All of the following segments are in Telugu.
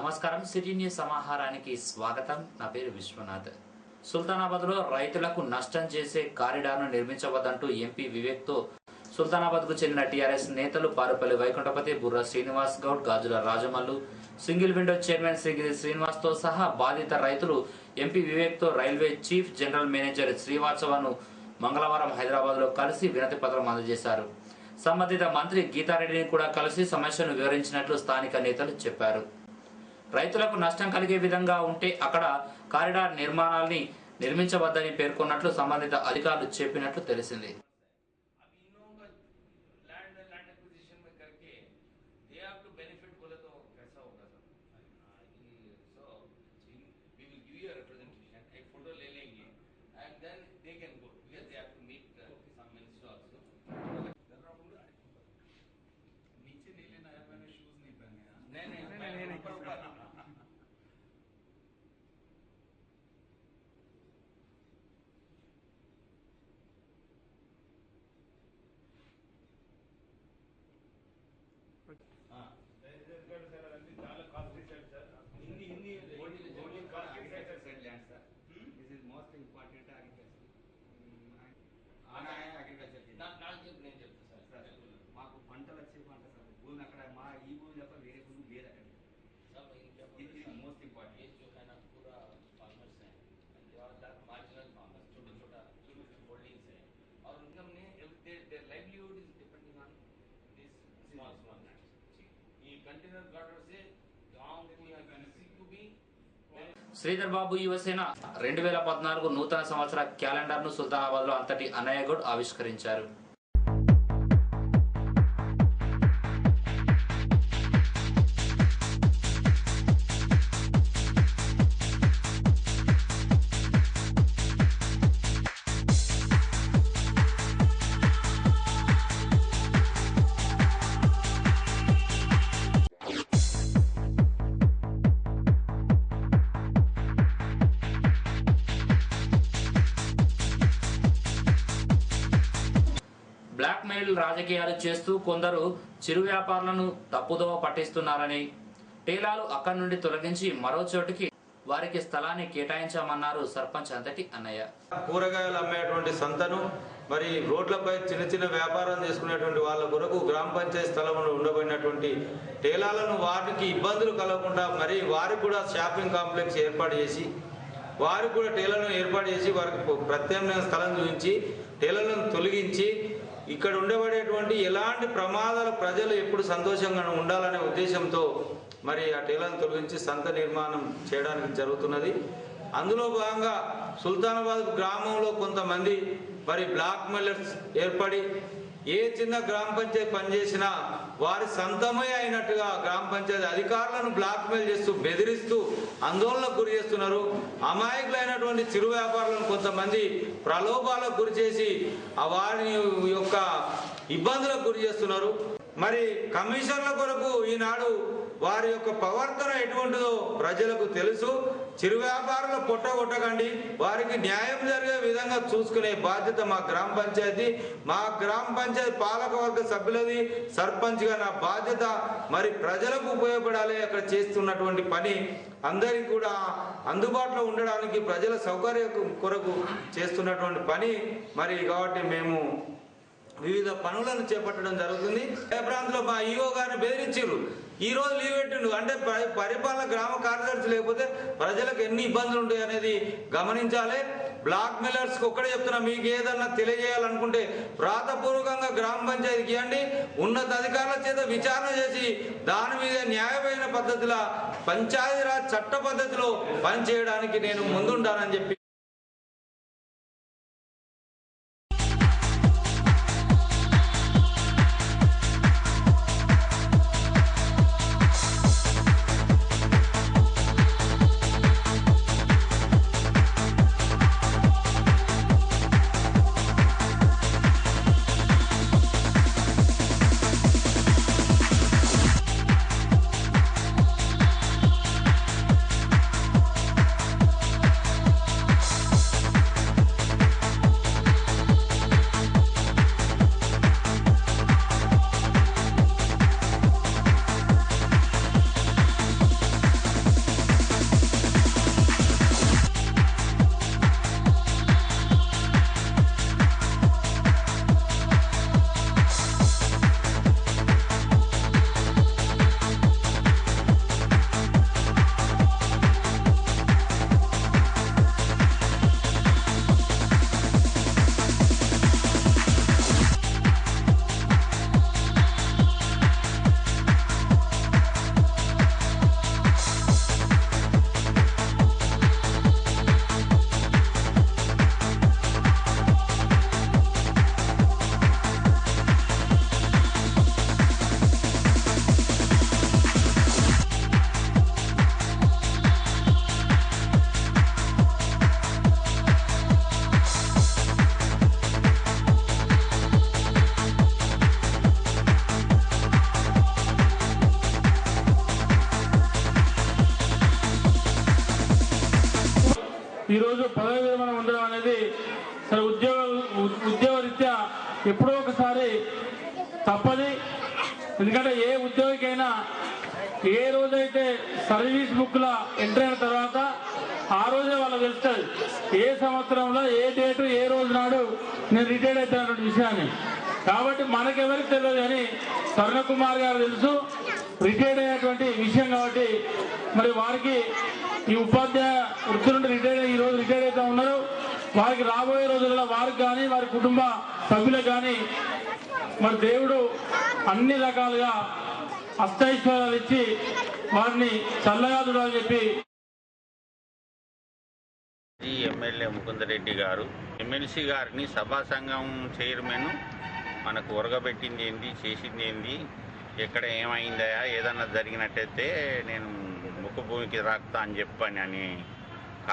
నమస్కారం సిటీ న్యూస్ సమాహారానికి స్వాగతం. నా పేరు విశ్వనాథ్. సుల్తానాబాద్లో రైతులకు నష్టం చేసే కారిడార్ను నిర్మించవద్దంటూ ఎంపీ వివేక్తో సుల్తానాబాద్కు చెందిన టీఆర్ఎస్ నేతలు Parupalli Vaikunthapathi, Burra Srinivas Goud, Gajula Rajamallu, single window chairman Srigiri శ్రీనివాస్తో సహా బాధిత రైతులు ఎంపీ వివేక్తో రైల్వే చీఫ్ జనరల్ మేనేజర్ శ్రీవాత్సవను మంగళవారం హైదరాబాద్లో కలిసి వినతి పత్రం అందజేశారు. సంబంధిత మంత్రి గీతారెడ్డిని కూడా కలిసి సమస్యను వివరించినట్లు స్థానిక నేతలు చెప్పారు. రైతులకు నష్టం కలిగే విధంగా ఉంటే అక్కడ కారిడార్ నిర్మాణాన్ని నిర్మించవద్దని పేర్కొన్నట్లు సంబంధిత అధికారులు చెప్పినట్లు తెలిసింది. మాకు పంటలు వచ్చే పంట సార్ భూమి అక్కడ మా ఈ భూమి తప్ప వేరే భూమి లేదు అక్కడ. ఇది మోస్ట్ ఇంపార్టెంట్. पूरा फार्मर्स हैं और मार्जिनल फार्मर्स, छोटे छोटा होल्डिंग्स हैं और उनका their livelihood is depending on this small lines. ये कंटेनर गार्डर से गांव को या किसी को भी శ్రీధర్ బాబు యువసేన 2014 నూతన సంవత్సర క్యాలెండర్ను సుల్తానాబాద్లో అంతటి అన్నయ్య గౌడ్ ఆవిష్కరించారు. బ్లాక్ మెయిల్ రాజకీయాలు చేస్తూ కొందరు చిరు వ్యాపారులను తప్పుదోవ పట్టిస్తున్నారని, టేలాలు అక్కడి నుండి తొలగించి మరో చోటుకి వారికి స్థలాన్ని కేటాయించామన్నారు సర్పంచ్ అంతటి అన్నయ్య. కూరగాయలు అమ్మేటువంటి సంతను మరి రోడ్లపై చిన్న చిన్న వ్యాపారం చేసుకునేటువంటి వాళ్ళ కొరకు గ్రామ పంచాయతీ స్థలంలో ఉండబడినటువంటి టేలాలను వారికి ఇబ్బందులు కలగకుండా మరి వారికి కూడా షాపింగ్ కాంప్లెక్స్ ఏర్పాటు చేసి వారికి కూడా టేలర్లను ఏర్పాటు చేసి వారికి ప్రత్యామ్నాయ స్థలం చూపించి టేలర్లను తొలగించి ఇక్కడ ఉండబడేటువంటి ఎలాంటి ప్రమాదాలు ప్రజలు ఎప్పుడు సంతోషంగా ఉండాలనే ఉద్దేశంతో మరి ఆ టేలర్లను తొలగించి సంత నిర్మాణం చేయడానికి జరుగుతున్నది. అందులో భాగంగా సుల్తానాబాద్ గ్రామంలో కొంతమంది మరి బ్లాక్ మెయిలర్స్ ఏర్పడి ఏ చిన్న గ్రామ పంచాయతీ పనిచేసినా వారి సంతమే అయినట్టుగా గ్రామ పంచాయతీ అధికారులను బ్లాక్ మెయిల్ చేస్తూ బెదిరిస్తూ ఆందోళనకు గురి చేస్తున్నారు. అమాయకులైనటువంటి చిరు వ్యాపారులను కొంతమంది ప్రలోభాలకు గురి చేసి వారి యొక్క ఇబ్బందులకు గురి చేస్తున్నారు. మరి కమిషన్ల కొరకు ఈనాడు వారి యొక్క ప్రవర్తన ఎటువంటిదో ప్రజలకు తెలుసు. చిరు వ్యాపారులు పొట్టగొట్టకండి, వారికి న్యాయం జరిగే విధంగా చూసుకునే బాధ్యత మా గ్రామ పంచాయతీ, మా గ్రామ పంచాయతీ పాలకవర్గ సభ్యులది, సర్పంచ్గా నా బాధ్యత. మరి ప్రజలకు ఉపయోగపడాలి. అక్కడ చేస్తున్నటువంటి పని అందరికీ కూడా అందుబాటులో ఉండడానికి ప్రజల సౌకర్యం కొరకు చేస్తున్నటువంటి పని మరి కాబట్టి మేము వివిధ పనులను చేపట్టడం జరుగుతుంది. ప్రాంతంలో మా ఈఓ గారిని బెదిరించారు, ఈ రోజు లీవ్ పెట్టిండు అంటే పరిపాలన గ్రామ కార్యదర్శి లేకపోతే ప్రజలకు ఎన్ని ఇబ్బందులు ఉంటాయి అనేది గమనించాలి. బ్లాక్ మెయిలర్స్కి ఒక్కడే చెప్తున్నా, మీకు ఏదన్నా తెలియజేయాలనుకుంటే వ్రాతపూర్వకంగా గ్రామ పంచాయతీకి ఇవ్వండి. ఉన్నత అధికారుల చేత విచారణ చేసి దాని మీద న్యాయమైన పద్ధతిలో పంచాయతీరాజ్ చట్ట పద్ధతిలో పనిచేయడానికి నేను ముందుంటానని చెప్పి ఎప్పుడో ఒకసారి తప్పది. ఎందుకంటే ఏ ఉద్యోగికైనా ఏ రోజైతే సర్వీస్ బుక్ల ఎంటర్ అయిన తర్వాత ఆ రోజే వాళ్ళకి తెలుస్తుంది ఏ సంవత్సరంలో ఏ డేటు ఏ రోజు నాడు నేను రిటైర్డ్ అవుతాను విషయాన్ని. కాబట్టి మనకెవరికి తెలియదు కానీ తరుణ కుమార్ గారు తెలుసు రిటైర్డ్ అయ్యేటువంటి విషయం. కాబట్టి మరి వారికి ఈ ఉపాధ్యాయ వృత్తి నుండి ఈ రోజు రిటైర్డ్ అవుతా ఉన్నారు. వారికి రాబోయే రోజుల్లో వారికి కానీ వారి కుటుంబ సభ్యులకు కానీ మరి దేవుడు అన్ని రకాలుగా అష్టైశ్వర్యాలు ఇచ్చి వారిని చల్లగా చూడాలని చెప్పి ఎమ్మెల్యే ముకుందరెడ్డి గారు ఎమ్మెల్సీ గారిని సభా సంఘం చైర్మన్ మనకు ఒరగబెట్టింది ఏంది, చేసింది ఏంది, ఎక్కడ ఏమైందా, ఏదన్నా జరిగినట్టయితే నేను ముక్కు భూమికి రాకుతా అని చెప్పని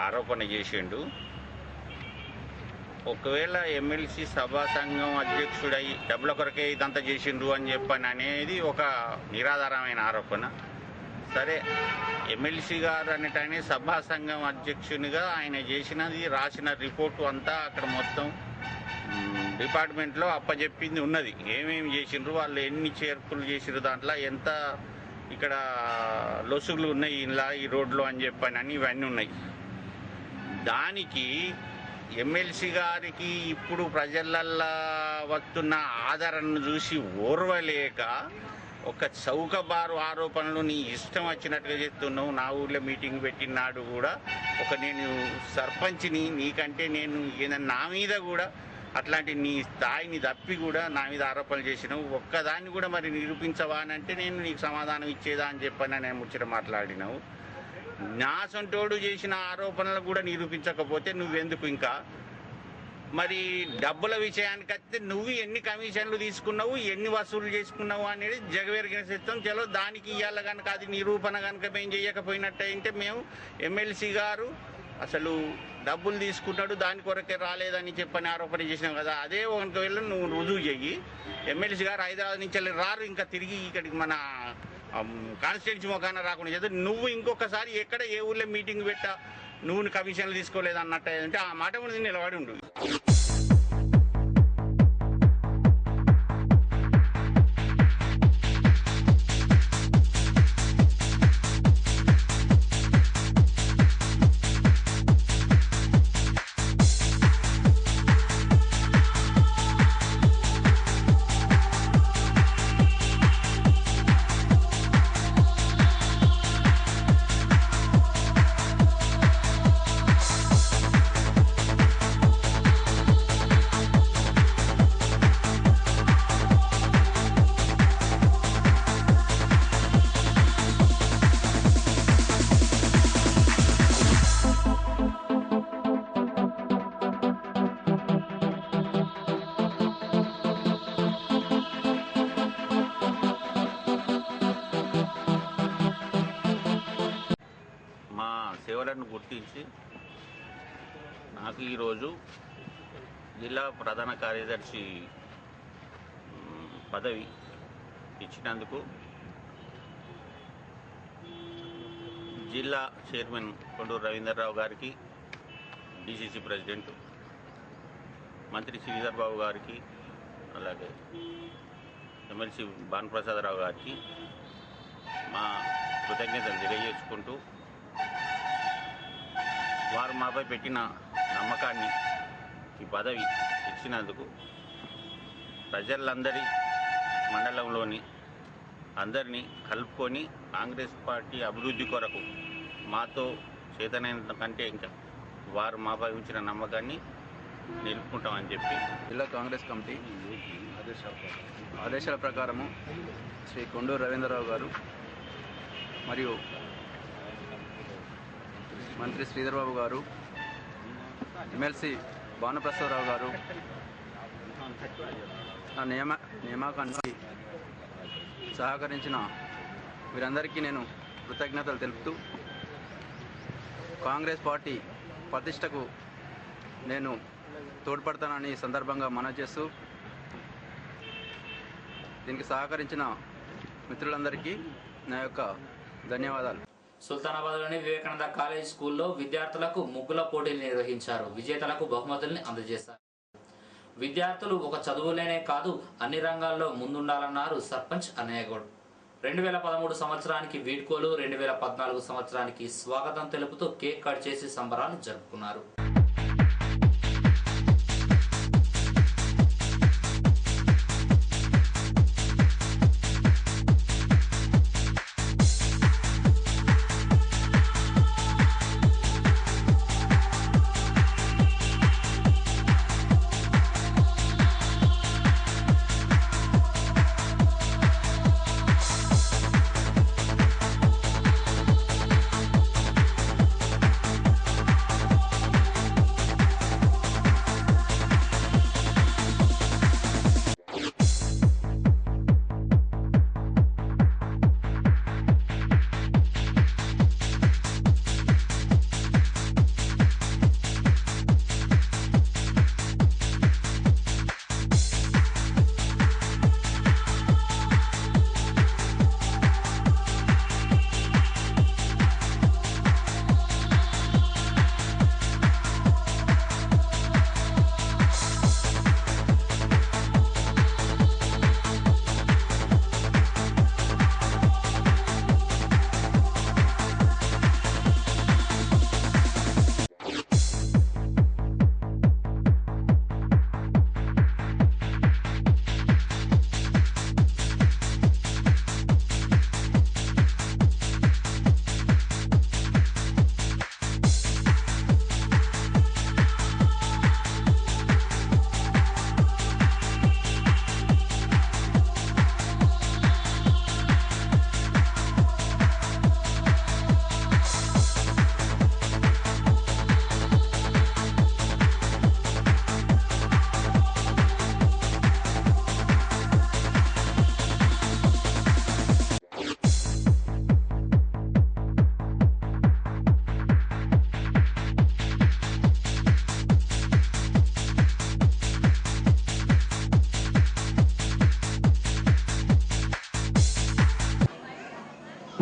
ఆరోపణ చేసిండు. ఒకవేళ ఎమ్మెల్సీ సభా సంఘం అధ్యక్షుడై డబ్బుల కొరకే ఇదంతా చేసిండ్రు అని చెప్పని అనేది ఒక నిరాధారమైన ఆరోపణ. సరే, ఎమ్మెల్సీ గారు అనేటనే సభా సంఘం అధ్యక్షునిగా ఆయన చేసినది రాసిన రిపోర్టు అంతా అక్కడ మొత్తం డిపార్ట్మెంట్లో అప్పచెప్పింది ఉన్నది. ఏమేమి చేసిండ్రు, వాళ్ళు ఎన్ని చేర్పులు చేసిరు, దాంట్లో ఎంత ఇక్కడ లొసుగులు ఉన్నాయి ఇలా ఈ రోడ్లో అని చెప్పని ఇవన్నీ ఉన్నాయి. దానికి ఎమ్మెల్సీ గారికి ఇప్పుడు ప్రజలల్లో వస్తున్న ఆదరణను చూసి ఓర్వలేక ఒక చౌకబారు ఆరోపణలు నీ ఇష్టం వచ్చినట్టుగా చేస్తున్నావు. నా ఊళ్ళో మీటింగ్ పెట్టినాడు కూడా నేను సర్పంచ్ని, నీకంటే నేను ఏదైనా నా మీద కూడా అట్లాంటి నీ స్థాయిని తప్పి కూడా నా మీద ఆరోపణలు చేసినావు. ఒక్కదాన్ని కూడా మరి నిరూపించవా అని అంటే నేను నీకు సమాధానం ఇచ్చేదా అని చెప్పని నేను ముచ్చట మాట్లాడినావు. నా సొంటోడు చేసిన ఆరోపణలు కూడా నిరూపించకపోతే నువ్వెందుకు ఇంకా? మరి డబ్బుల విషయానికి వస్తే నువ్వు ఎన్ని కమిషన్లు తీసుకున్నావు, ఎన్ని వసూలు చేసుకున్నావు అనేది జగవెరిగిన సిస్టం. చలో దానికి ఇవాళ కనుక అది నిరూపణ కనుక మేము చేయకపోయినట్టయితే మేము ఎమ్మెల్సీ గారు అసలు డబ్బులు తీసుకున్నాడు దాని కొరకే రాలేదని చెప్పని ఆరోపణ చేసినాం కదా, అదే ఒకవేళ నువ్వు రుజువు చెయ్యి. ఎమ్మెల్సీ గారు హైదరాబాద్ నుంచి రారు, ఇంకా తిరిగి ఇక్కడికి మన కాన్స్టిట్యున్సీ మొఖాన రాకుండా చేస్తే నువ్వు ఇంకొకసారి ఎక్కడ ఏ ఊళ్ళో మీటింగ్ పెట్టా నువ్వు కమిషన్లు తీసుకోలేదు అన్నట్టు అంటే ఆ మాట మీద నిలబడి ఉండు. సేవలను గుర్తించి నాకు ఈరోజు జిల్లా ప్రధాన కార్యదర్శి పదవి ఇచ్చినందుకు జిల్లా చైర్మన్ కొండూరు రవీంద్రరావు గారికి, డిసిసి ప్రెసిడెంట్ మంత్రి శ్రీధర్ బాబు గారికి, అలాగే ఎమ్మెల్సీ భానుప్రసాదరావు గారికి మా కృతజ్ఞతలు తెలియజేసుకుంటూ వారు మాపై పెట్టిన నమ్మకాన్ని ఈ పదవి ఇచ్చినందుకు ప్రజలందరి మండలంలోని అందరినీ కలుపుకొని కాంగ్రెస్ పార్టీ అభివృద్ధి కొరకు మాతో చేతనైనంత కంటే ఇంకా వారు మాపై ఉంచిన నమ్మకాన్ని నిలుపుకుంటామని చెప్పి జిల్లా కాంగ్రెస్ కమిటీ ఆదేశాల ప్రకారము శ్రీ కొండూరు రవీంద్రరావు గారు మరియు మంత్రి శ్రీధర్బాబు గారు, ఎమ్మెల్సీ భానుప్రసాదరావు గారు నా నియామకానికి సహకరించిన వీరందరికీ నేను కృతజ్ఞతలు తెలుపుతూ కాంగ్రెస్ పార్టీ ప్రతిష్టకు నేను తోడ్పడతానని ఈ సందర్భంగా మనవి చేస్తూ దీనికి సహకరించిన మిత్రులందరికీ నా యొక్క ధన్యవాదాలు. సుల్తానాబాద్లోని వివేకానంద కాలేజ్ స్కూల్లో విద్యార్థులకు ముగ్గుల పోటీలు నిర్వహించారు. విజేతలకు బహుమతుల్ని అందజేశారు. విద్యార్థులు ఒక చదువులేనే కాదు అన్ని రంగాల్లో ముందుండాలన్నారు సర్పంచ్ అన్నయ్యగౌడ్. 2013 సంవత్సరానికి వీడ్కోలు, 2014 సంవత్సరానికి స్వాగతం తెలుపుతూ కేక్ కట్ చేసి సంబరాలు జరుపుకున్నారు.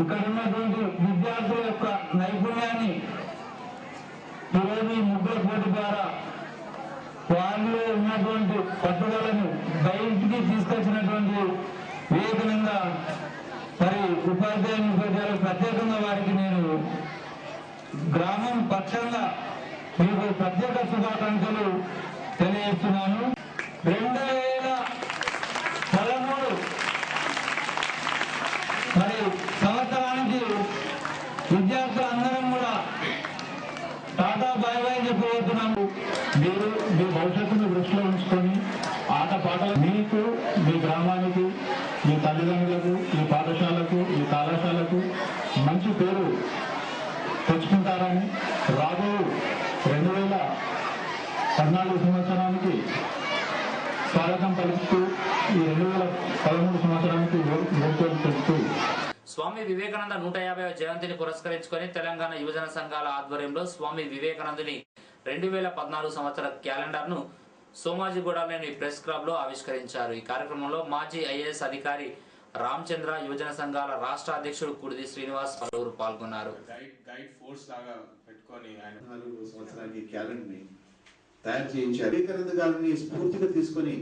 ఇక్కడ ఉన్నటువంటి విద్యార్థుల యొక్క నైపుణ్యాన్ని ఈరోజు ఈ ముగ్గుల పోటీ ద్వారా వాళ్ళలో ఉన్నటువంటి పట్టుదలను బయటికి తీసుకొచ్చినటువంటి వివేకనంగా మరి ఉపాధ్యాయులకు ప్రత్యేకంగా వారికి నేను గ్రామం పక్షంగా మీకు ప్రత్యేక శుభాకాంక్షలు తెలియజేస్తున్నాను. 2013 మరి సంవత్సరానికి విద్యార్థులందరం కూడా టాటా బాయ్ బాయ్ చెప్పబోతున్నాము. మీరు మీ భవిష్యత్తును దృష్టిలో ఉంచుకొని ఆటపాటలు మీకు, మీ గ్రామానికి, మీ తల్లిదండ్రులకు, ఈ పాఠశాలకు, ఈ కళాశాలకు మంచి పేరు తెచ్చుకుంటారని రాబో 2014 సంవత్సరానికి స్వాగతం పలుకుతూ ఈ 2013 సంవత్సరానికి వేడుకలు తెలుపుతూ స్వామి వివేకానంద 150వ జయంతిని పురస్కరించుకొని తెలంగాణ యువజన సంఘాల ఆధ్వర్యంలో స్వామి వివేకానందుని 2014 సంవత్సర క్యాలెండర్ను సోమాజిగూడలోని ప్రెస్ క్లబ్ లో ఆవిష్కరించారు. ఈ కార్యక్రమంలో మాజీ ఐఏఎస్ అధికారి రామచంద్ర, యువజన సంఘాల రాష్ట్ర అధ్యక్షుడు కుడిది శ్రీనివాస్ పలువురు పాల్గొన్నారు. గైడ్ ఫోర్స్ లాగా పెట్టుకొని ఆయన 4 సంవత్సరానికి క్యాలెండర్ని తయారు చేయించారు. వివేకానంద గారిని స్ఫూర్తిగా తీసుకొని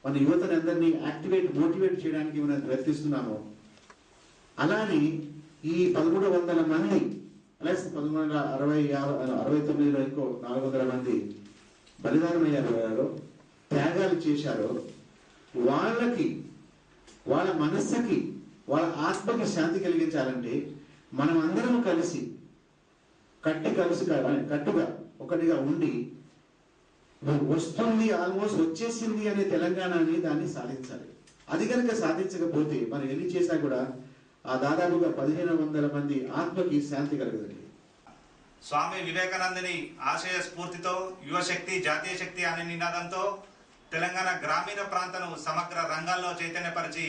మన యువతని అందరినీ మోటివేట్ చేయడానికి మనం ప్రయత్నిస్తున్నాము. అలానే ఈ 1300 మంది ప్లస్ 1969లో ఇంకో 400 మంది బలిదానమయ్యారు, త్యాగాలు చేశారు. వాళ్ళకి, వాళ్ళ మనస్సుకి, వాళ్ళ ఆత్మకి శాంతి కలిగించాలంటే మనం అందరం కలిసి కట్టుగా ఒకటిగా ఉండి వస్తుంది, ఆల్మోస్ట్ వచ్చేసింది అనే తెలంగాణని దాన్ని సాధించాలి. అది కనుక సాధించకపోతే మనం ఎన్ని చేసినా కూడా ఆ దాదాపుగా 1500 మంది ఆత్మకి శాంతి కలగదండి. స్వామి వివేకానందుని ఆశయ స్ఫూర్తితో యువశక్తి జాతీయ శక్తి అనే నినాదంతో తెలంగాణ గ్రామీణ ప్రాంతాలను సమగ్ర రంగాల్లో చైతన్యపరిచి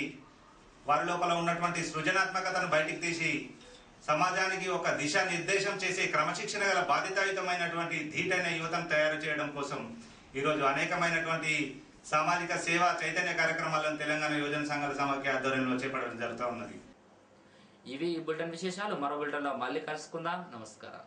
వారి లోపల ఉన్నటువంటి సృజనాత్మకతను బయటికి తీసి సమాజానికి ఒక దిశా నిర్దేశం చేసే క్రమశిక్షణ గల బాధ్యతాయుతమైనటువంటి ధీటైన యువతను తయారు చేయడం కోసం ఈరోజు అనేకమైనటువంటి సామాజిక సేవా చైతన్య కార్యక్రమాలను తెలంగాణ యువజన సంఘాల సమాఖ్య ఆధ్వర్యంలో చేపట్టడం జరుగుతూ ఉన్నది. ఇవి ఈ బులెటిన్ విశేషాలు. మరో బులెటిన్లో మళ్ళీ కలుసుకుందాం. నమస్కారం.